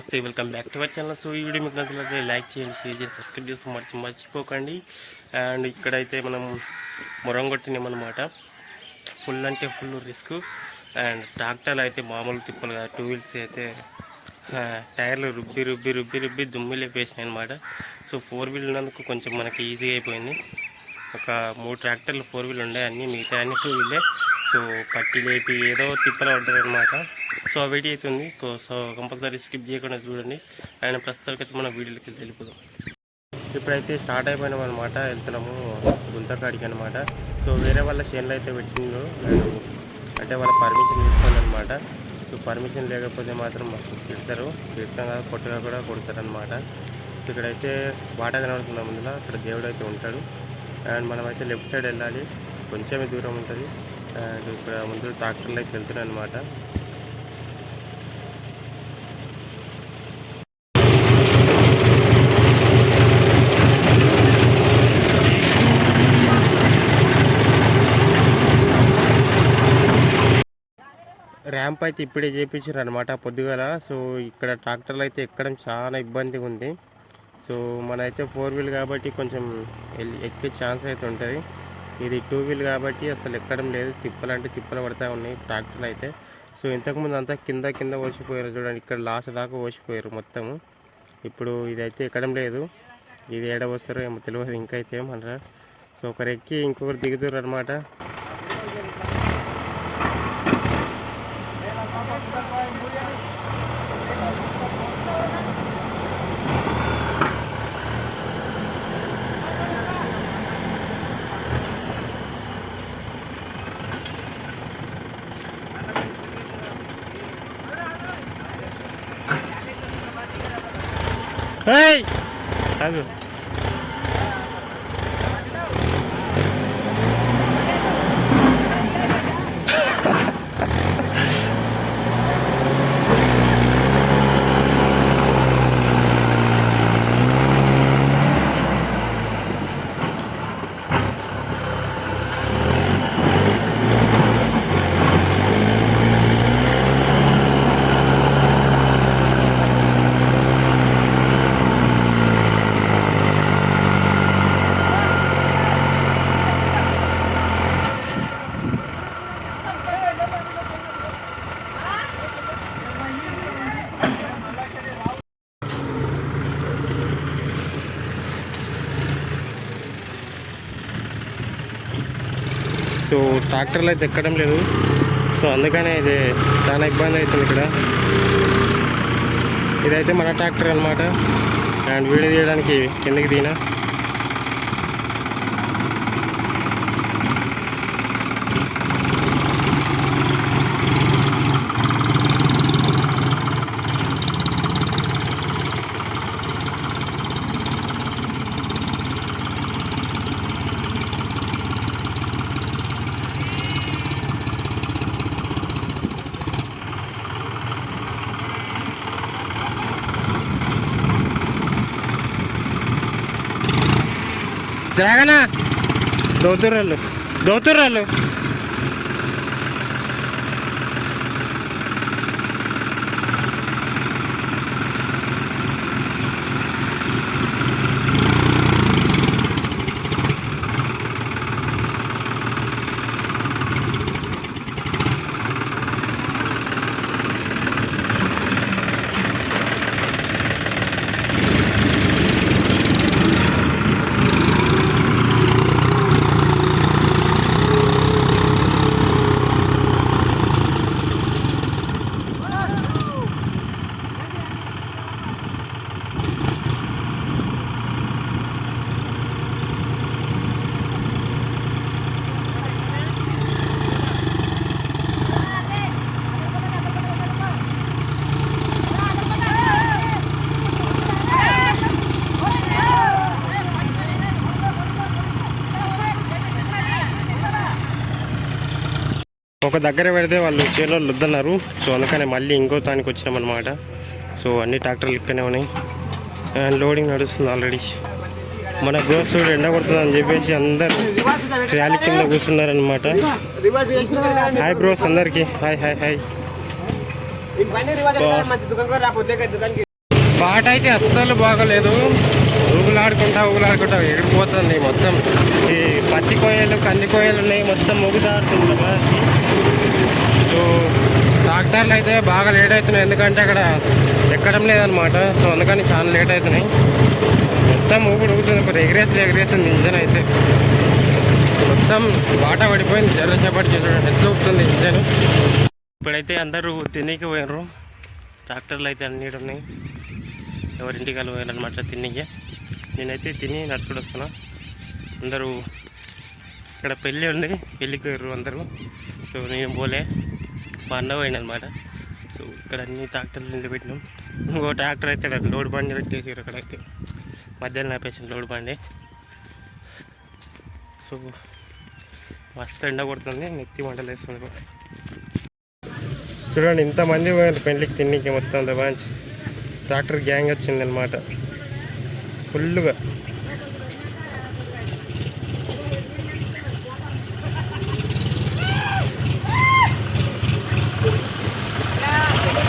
నమస్తే, welcome back to our channel. So ఈ video మీకు నచ్చినట్లయితే లైక్ చేయండి, షేర్ చేసి సబ్స్క్రైబ్ చేసి మర్చిపోకండి. అండ్ ఇక్కడైతే మనం మొరం కొట్టినామన్నమాట. ఫుల్ అంటే ఫుల్ రిస్క్. అండ్ ట్రాక్టర్లు అయితే మామూలు తిప్పలు కాదు, 2 వీల్స్ అయితే టైర్లు రుబ్బి దుమ్మి లేపేసినాయి అనమాట. సో 4 వీల్ ఉన్నందుకు కొంచెం మనకి ఈజీగా అయిపోయింది. ఒక 3 ట్రాక్టర్లు 4 వీల్ ఉండే, అన్నీ మిగతా అన్ని 2 వీలే. సో పట్టి లేపి ఏదో తిప్పలు పడ్డది అనమాట. సో ఆ వీడియో అవుతుంది. సో కంపల్సరీ స్కిప్ చేయకుండా చూడండి. అండ్ ప్రస్తుతానికి మన వీడియోకి వెళ్ళిపోదాం. ఇప్పుడైతే స్టార్ట్ అయిపోయినాం అనమాట. వెళ్తున్నాము గుంతకాడికి అనమాట. సో వేరే వాళ్ళ చేనులు అయితే పెట్టిండ్రు, నేను అంటే వాళ్ళ పర్మిషన్ తీసుకోండి అనమాట. సో పర్మిషన్ లేకపోతే మాత్రం మస్తు తిడతారు, తిడతాగా కొట్టగా కూడా కొడతారనమాట. సో ఇక్కడైతే వాట కనబడుతున్నాం ముందులో, అక్కడ దేవుడు అయితే ఉంటాడు. అండ్ మనమైతే లెఫ్ట్ సైడ్ వెళ్ళాలి, కొంచెమే దూరం ఉంటుంది. అండ్ ఇక్కడ ముందు ట్రాక్టర్లు అయితే వెళ్తున్నాయి అనమాట. ర్యాంప్ అయితే ఇప్పుడే చేయించారు అనమాట పొద్దుగల. సో ఇక్కడ ట్రాక్టర్లు అయితే ఎక్కడం చాలా ఇబ్బందిగా ఉంది. సో మనైతే 4 వీల్ కాబట్టి కొంచెం ఎక్కే ఛాన్స్ అయితే ఉంటుంది. ఇది 2 వీల్ కాబట్టి అసలు ఎక్కడం లేదు, తిప్పలు అంటే తిప్పలు పడతా ఉన్నాయి ట్రాక్టర్లు అయితే. సో ఇంతకుముందు అంతా కింద ఓసిపోయారు చూడండి, ఇక్కడ లాస్ట్ దాకా ఓసిపోయారు మొత్తము. ఇప్పుడు ఇదైతే ఎక్కడం లేదు, ఇది ఏడ వస్తారో ఏమో తెలియదు ఇంకైతే ఏమన్నా. సో ఒకరు ఎక్కి ఇంకొకరు దిగుతారు అనమాట. Hey! Aduh. సో ట్రాక్టర్లు అయితే ఎక్కడం లేదు. సో అందుకనే ఇది చాలా ఇబ్బంది అవుతుంది ఇక్కడ. ఇదైతే మన ట్రాక్టర్ అనమాట. అండ్ వీడియో తీయడానికి కిందకి దిగినా. జరగనా దోతుర్రాళ్ళు ఒక దగ్గర పెడితే వాళ్ళు చేలో వద్దన్నారు. సో అందుకనే మళ్ళీ ఇంకో తానికి వచ్చామన్నమాట. సో అన్ని ట్రాక్టర్లు ఇక్కడనే ఉన్నాయి. అండ్ లోడింగ్ నడుస్తుంది ఆల్రెడీ. మన బ్రోస్ ఎండ కొడుతుందని చెప్పేసి అందరు ట్రాలీ కింద కూర్చున్నారనమాట. హాయ్ బ్రోస్ అందరికి, హాయ్ హాయ్ హాయ్. బాట అయితే అస్సలు బాగలేదు. ఊగులాడుకుంటా ఎగిరిపోతుంది మొత్తం. ఈ పత్తి కోయలు కంది కోయలు ఉన్నాయి, మొత్తం ఊగుదాడుతుంది బాగా. సో ట్రాక్టర్లు అయితే బాగా లేట్ అవుతున్నాయి, ఎందుకంటే అక్కడ ఎక్కడం లేదనమాట. సో అందుకని చాలా లేట్ అవుతున్నాయి. మొత్తం ఊగుతుంది, ఇప్పుడు ఎగిరేస్తుంది ఇంజన్ అయితే. మొత్తం బాట పడిపోయింది. జర్రసేపటి చూడండి ఎట్లా ఊపుతుంది ఇంజన్. ఇప్పుడైతే అందరూ తినేకి పోయినరు. ట్రాక్టర్లు అయితే అన్నీ ఉన్నాయి, ఎవరింటికి వాళ్ళు పోయారనమాట తిన్నీకి. నేనైతే తిని నడుచుకుంటూ వస్తున్నా. అందరూ ఇక్కడ పెళ్ళి ఉంది, పెళ్ళికి పోయారు అందరూ. సో నేను పోలే, మా అన్న పోయినమాట. సో ఇక్కడ అన్ని ట్రాక్టర్లు నిలబెట్టినాం. ఇంకో ట్రాక్టర్ అయితే అక్కడ లోడ్ బండి పెట్టేసారు. అక్కడైతే మధ్యాహ్నం ఆపేసాను లోడ్ బండి. సో మస్తు ఎండ కొడుతుంది, నెత్తి మంటలు వేస్తుంది. చూడండి ఇంతమంది పోయారు పెళ్ళికి తిన్నీకి. మొత్తం అంత మంచి ట్రాక్టర్ గ్యాంగ్ వచ్చింది అనమాట ఫుల్గా.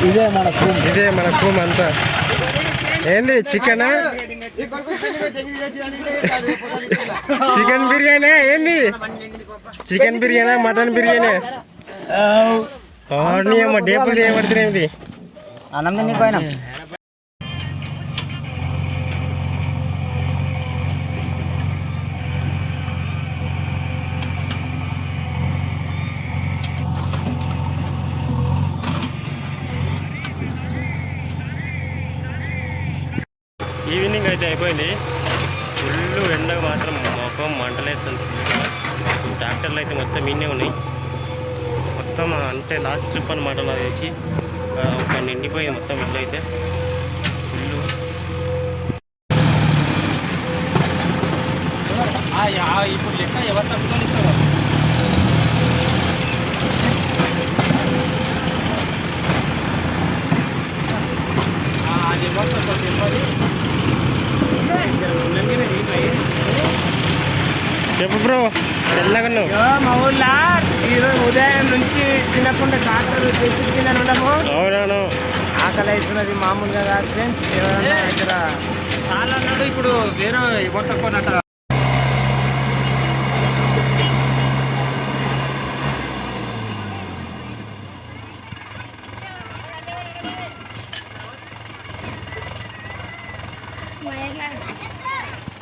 ఇదే మన రూమ్ అంతా. ఏంది చికెనా, చికెన్ బిర్యానీ ఏంది, చికెన్ బిర్యానీ మటన్ బిర్యానీ అమ్మ డేపులు చేయబడుతున్నాయి. అన్నం తిని పోయినా ఈవినింగ్ అయితే అయిపోయింది. ఫుల్ ఎండగా మాత్రం మొఖం మంటలేస్తుంది. ట్రాక్టర్లు అయితే మొత్తం ఇన్నే ఉన్నాయి. మొత్తం అంటే లాస్ట్ ట్రిప్ అనమాట నాకు వేసి ఒక నిండిపోయింది మొత్తం ఇల్లు అయితే ఫుల్. ఇప్పుడు లెక్క ఎవరు తప్పుకొని ఇస్తారు. చెప్పు బ్రో, తెల్లగా మా ఊళ్ళో ఈరోజు ఉదయం నుంచి తినకుండా ట్రాక్టర్ తెచ్చి తినడము. అవునవును, ఆకలి అవుతున్నది మామూలుగా కాదు ఫ్రెండ్స్. ఎవరన్నా ఇక్కడ చాలా అన్నాడు, ఇప్పుడు వేరే ఎవరు తక్కువ.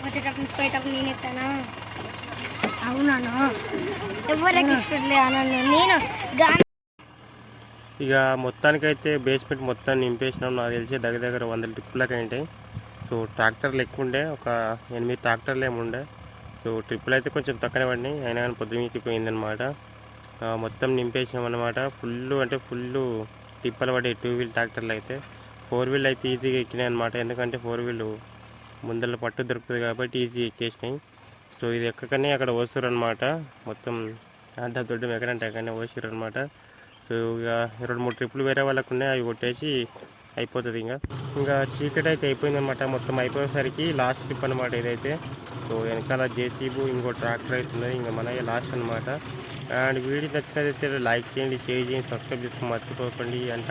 వచ్చేటప్పుడు పోయేటప్పుడు నేను ఎత్తానా? అవునాను, ఎవరికి ఇష్టలే అన్నాను నేను. ఇక మొత్తానికైతే బేస్మెంట్ మొత్తం నింపేసినాం. నాకు తెలిసి దగ్గర 100 ట్రిప్పులకి ఉంటాయి. సో ట్రాక్టర్లు ఎక్కువ ఉండే, ఒక 8 ట్రాక్టర్లు ఏమి ఉండే. సో ట్రిప్పులు అయితే కొంచెం తక్కువనే పడినాయి, అయినా కానీ పొద్దున్నకి పోయిందనమాట. మొత్తం నింపేసినాం అనమాట. ఫుల్ తిప్పలు పడే 2 వీల్ ట్రాక్టర్లు అయితే. 4 వీల్ అయితే ఈజీగా ఎక్కినాయి అనమాట, ఎందుకంటే 4 వీల్ ముందర పట్టు దొరుకుతుంది కాబట్టి ఈజీ ఎక్కేసినాయి. సో ఇది ఎక్కకనే అక్కడ ఓసారు అనమాట. మొత్తం అంత దొడ్డు ఎక్కడంటే ఎక్కడనే ఓసారు అనమాట. సో ఇక 2-3 ట్రిప్పులు వేరే వాళ్ళకు ఉన్నాయి, అవి కొట్టేసి అయిపోతుంది. ఇంకా చీకటి అయితే అయిపోయిందనమాట. మొత్తం అయిపోయేసరికి లాస్ట్ ట్రిప్ అనమాట ఇదైతే. సో వెనకాల జేసీబీ ఇంకో ట్రాక్టర్ అవుతున్నది, ఇంకా మనకి లాస్ట్ అనమాట. అండ్ వీడియో నచ్చినట్లయితే లైక్ చేయండి, షేర్ చేయండి, సబ్స్క్రైబ్ చేసుకొని మర్చిపోకండి అంట.